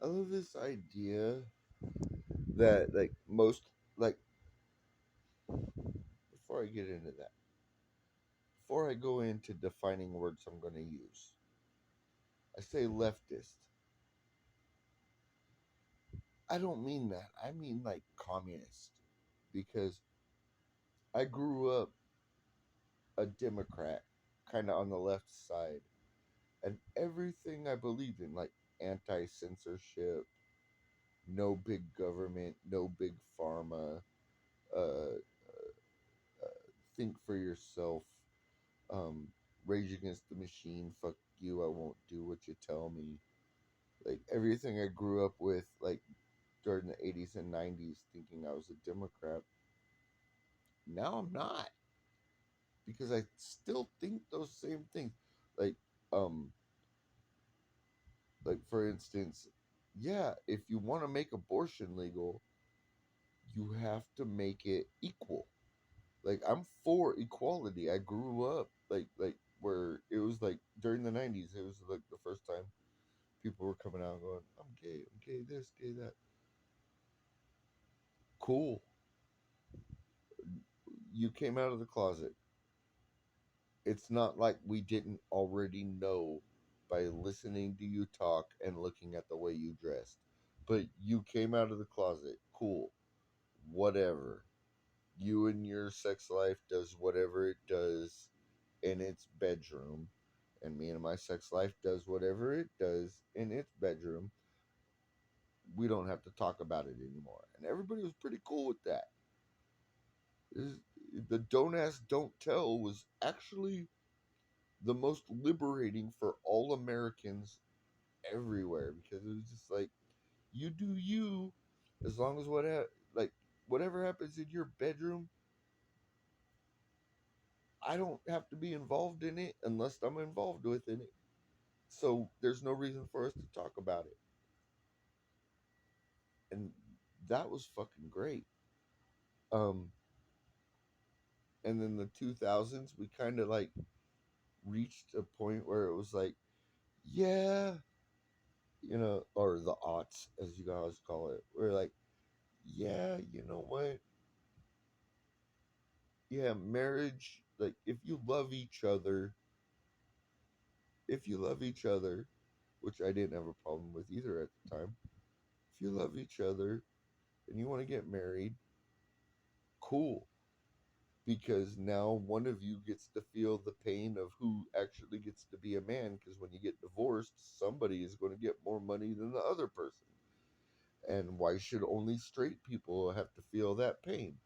I love this idea that like most like before I get into that, before I go into defining words I'm going to use, I say leftist. I don't mean that. I mean like communist because I grew up a Democrat, kind of on the left side, and everything I believed in, like anti censorship, no big government, no big pharma, uh, think for yourself, um, rage against the machine, fuck you, I won't do what you tell me. Like everything I grew up with, like during the 80s and 90s, thinking I was a Democrat, now I'm not because I still think those same things. Like, um, like for instance, yeah, if you want to make abortion legal, you have to make it equal. Like I'm for equality. I grew up like where it was like during the 90s, it was like the first time people were coming out going, I'm gay this, gay that. Cool. You came out of the closet. It's not like we didn't already know by listening to you talk and looking at the way you dressed. But you came out of the closet. Cool. Whatever. You and your sex life does whatever it does in its bedroom, and me and my sex life does whatever it does in its bedroom. We don't have to talk about it anymore. And everybody was pretty cool with that. Is- The don't ask, don't tell was actually the most liberating for all Americans everywhere because it was just like, you do you, as long as like whatever happens in your bedroom, I don't have to be involved in it unless I'm involved within it. So there's no reason for us to talk about it. And that was fucking great. Um, and then the 2000s, we kind of like reached a point where it was like, yeah, or the aughts, as you guys call it. We're like, yeah, you know what? Yeah, marriage, like if you love each other, which I didn't have a problem with either at the time, if you love each other and you want to get married, cool. Because now one of you gets to feel the pain of who actually gets to be a man. Because when you get divorced, somebody is going to get more money than the other person. And why should only straight people have to feel that pain?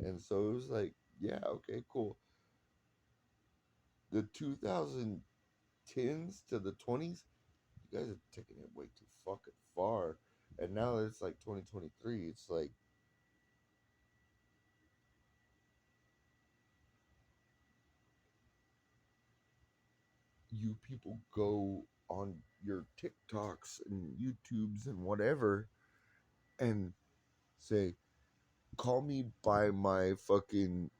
And so it was like, yeah, okay, cool. The 2010s to the 20s, you guys are taking it way too fucking far. And now that it's like 2023, it's like you people go on your TikToks and YouTubes and whatever and say, call me by my fucking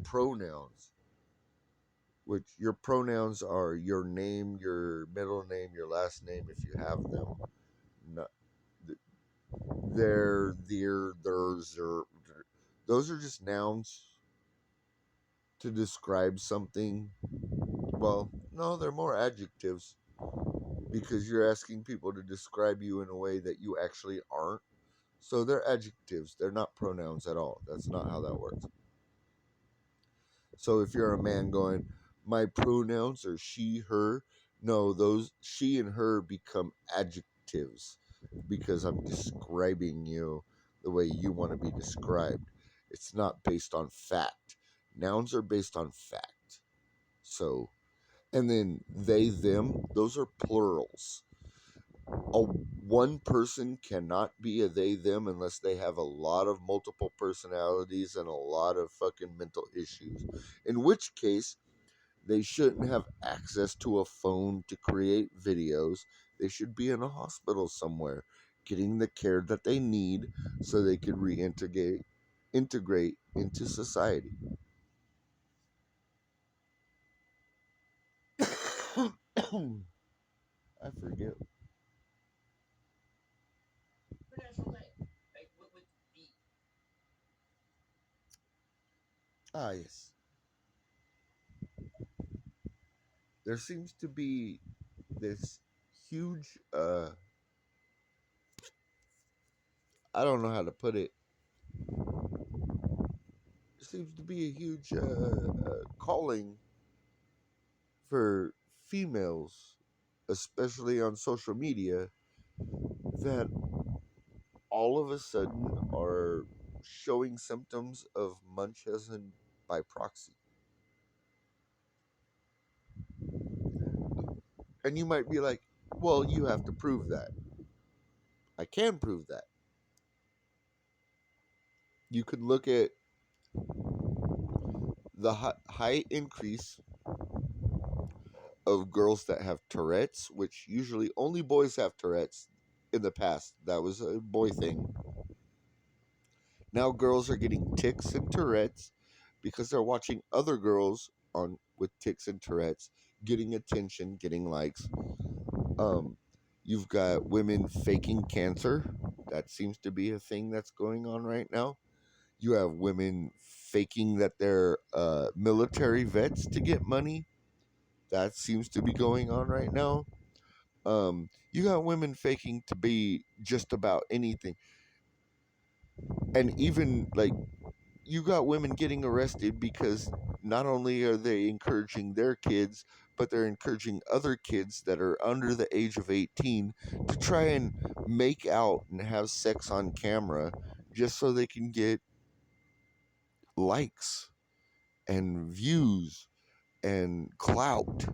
pronouns, which your pronouns are your name, your middle name, your last name if you have them. Not, theirs, those are just nouns to describe something. Well, no, they're more adjectives because you're asking people to describe you in a way that you actually aren't. So they're adjectives. They're not pronouns at all. That's not how that works. So if you're a man going, my pronouns are she, her, no, those she and her become adjectives because I'm describing you the way you want to be described. It's not based on fact. Nouns are based on fact. So, and then they, them, those are plurals. A one person cannot be a they, them unless they have a lot of multiple personalities and a lot of fucking mental issues. In which case, they shouldn't have access to a phone to create videos. They should be in a hospital somewhere getting the care that they need so they could integrate into society. I forget. Ah, yes. There seems to be this huge, I don't know how to put it. There seems to be a huge calling for females, especially on social media, that all of a sudden are showing symptoms of Munchausen by proxy. And you might be like, well, you have to prove that. I can prove that. You could look at the high increase of girls that have Tourette's, which usually only boys have Tourette's in the past. That was a boy thing. Now girls are getting tics and Tourette's because they're watching other girls on with tics and Tourette's getting attention, getting likes. Um, you've got women faking cancer. That seems to be a thing that's going on right now. You have women faking that they're military vets to get money. That seems to be going on right now. You got women faking to be just about anything, and even like you got women getting arrested because not only are they encouraging their kids, but they're encouraging other kids that are under the age of 18 to try and make out and have sex on camera just so they can get likes and views and clout.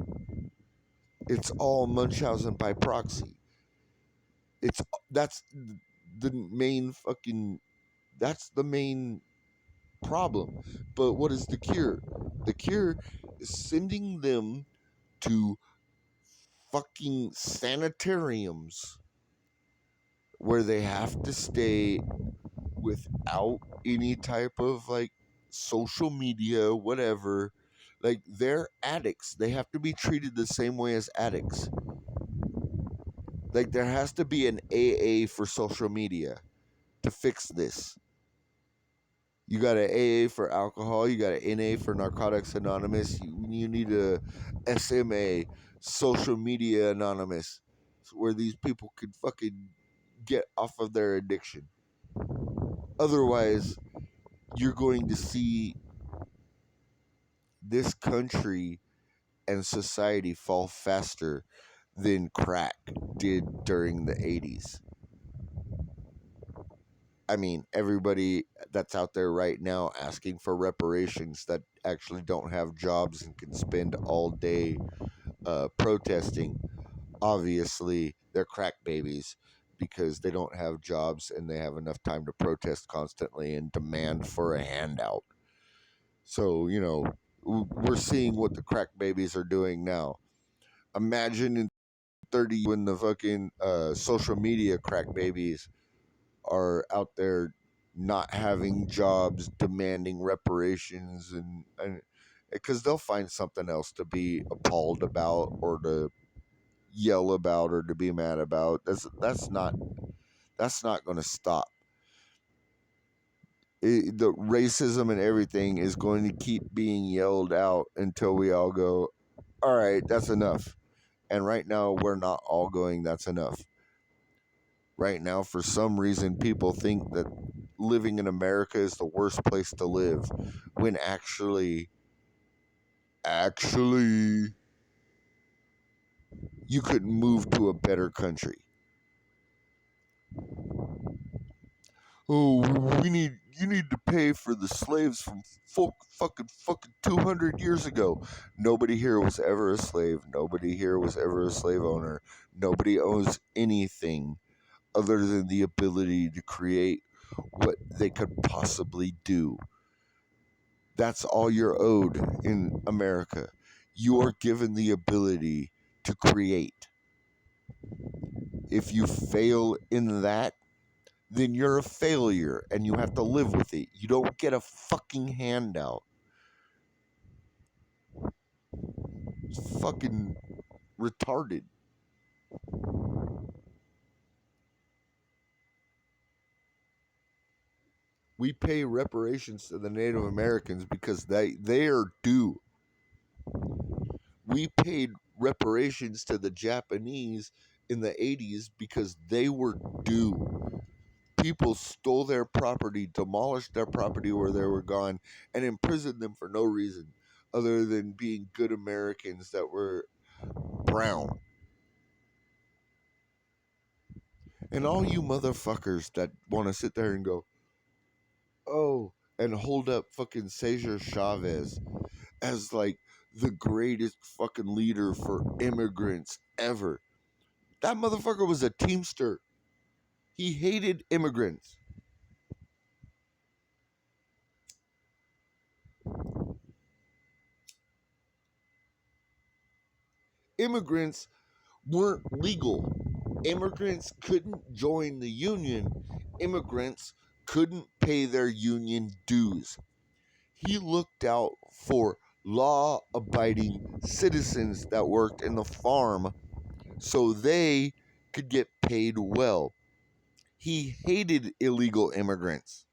It's all Munchausen by proxy. It's that's the main fucking that's the main problem. But what is the cure? The cure is sending them to fucking sanitariums where they have to stay without any type of like social media, whatever. Like they're addicts. They have to be treated the same way as addicts. Like there has to be an AA for social media to fix this. You got an AA for alcohol. You got an NA for Narcotics Anonymous. You need a SMA, Social Media Anonymous, where these people could fucking get off of their addiction. Otherwise, you're going to see this country and society fall faster than crack did during the 80s. I mean, everybody that's out there right now asking for reparations that actually don't have jobs and can spend all day protesting, obviously, they're crack babies because they don't have jobs and they have enough time to protest constantly and demand for a handout. So, we're seeing what the crack babies are doing now. Imagine in 30 when the fucking social media crack babies are out there not having jobs, demanding reparations, and because they'll find something else to be appalled about or to yell about or to be mad about. That's not going to stop. The racism and everything is going to keep being yelled out until we all go, all right, that's enough. And right now, we're not all going, that's enough. Right now, for some reason, people think that living in America is the worst place to live, when actually, you could move to a better country. Oh, you need to pay for the slaves from fucking 200 years ago. Nobody here was ever a slave. Nobody here was ever a slave owner. Nobody owns anything other than the ability to create what they could possibly do. That's all you're owed in America. You are given the ability to create. If you fail in that, then you're a failure and you have to live with it. You don't get a fucking handout. It's fucking retarded. We pay reparations to the Native Americans because they are due. We paid reparations to the Japanese in the 80s because they were due. People stole their property, demolished their property where they were gone, and imprisoned them for no reason other than being good Americans that were brown. And all you motherfuckers that want to sit there and go, oh, and hold up fucking Cesar Chavez as like the greatest fucking leader for immigrants ever. That motherfucker was a teamster. He hated immigrants. Immigrants weren't legal. Immigrants couldn't join the union. Immigrants couldn't pay their union dues. He looked out for law abiding citizens that worked in the farm so they could get paid well. He hated illegal immigrants.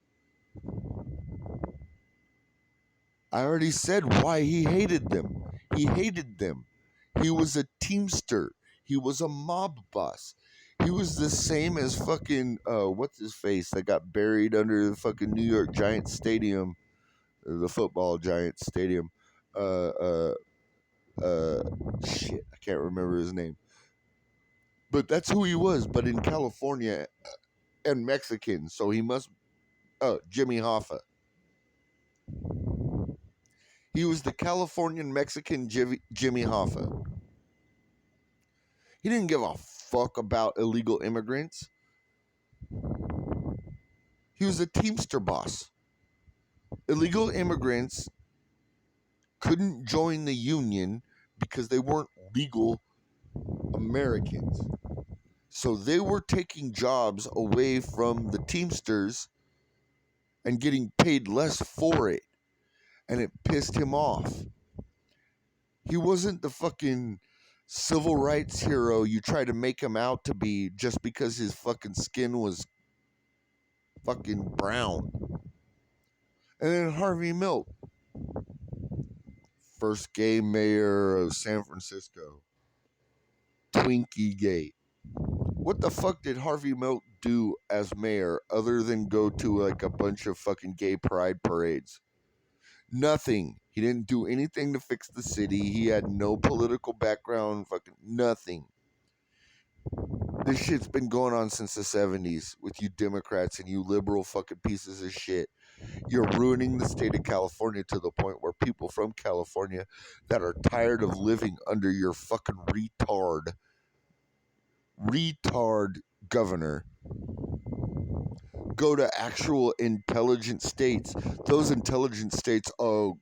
I already said why he hated them. He hated them. He was a teamster. He was a mob boss. He was the same as fucking what's his face that got buried under the fucking New York Giants stadium, the football Giants stadium. Uh, uh, Shit, I can't remember his name. But that's who he was. But in California and Mexican, so he must. Jimmy Hoffa. He was the Californian Mexican Jimmy Hoffa. He didn't give a fuck about illegal immigrants. He was a Teamster boss. Illegal immigrants couldn't join the union because they weren't legal Americans. So they were taking jobs away from the Teamsters and getting paid less for it. And it pissed him off. He wasn't the fucking civil rights hero you try to make him out to be just because his fucking skin was fucking brown. And then Harvey Milk, first gay mayor of San Francisco, Twinkie Gate. What the fuck did Harvey Milk do as mayor other than go to like a bunch of fucking gay pride parades? Nothing. He didn't do anything to fix the city. He had no political background, fucking nothing. This shit's been going on since the 70s with you Democrats and you liberal fucking pieces of shit. You're ruining the state of California to the point where people from California that are tired of living under your fucking retard governor go to actual intelligent states. Those intelligent states go,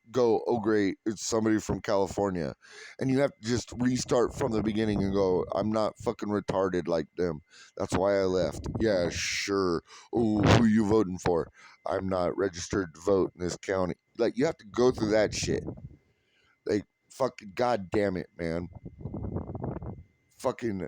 oh great, it's somebody from California. And you have to just restart from the beginning and go, I'm not fucking retarded like them. That's why I left. Yeah, sure. Ooh, who you voting for? I'm not registered to vote in this county. Like, you have to go through that shit. Like, fucking god damn it, man. Fucking.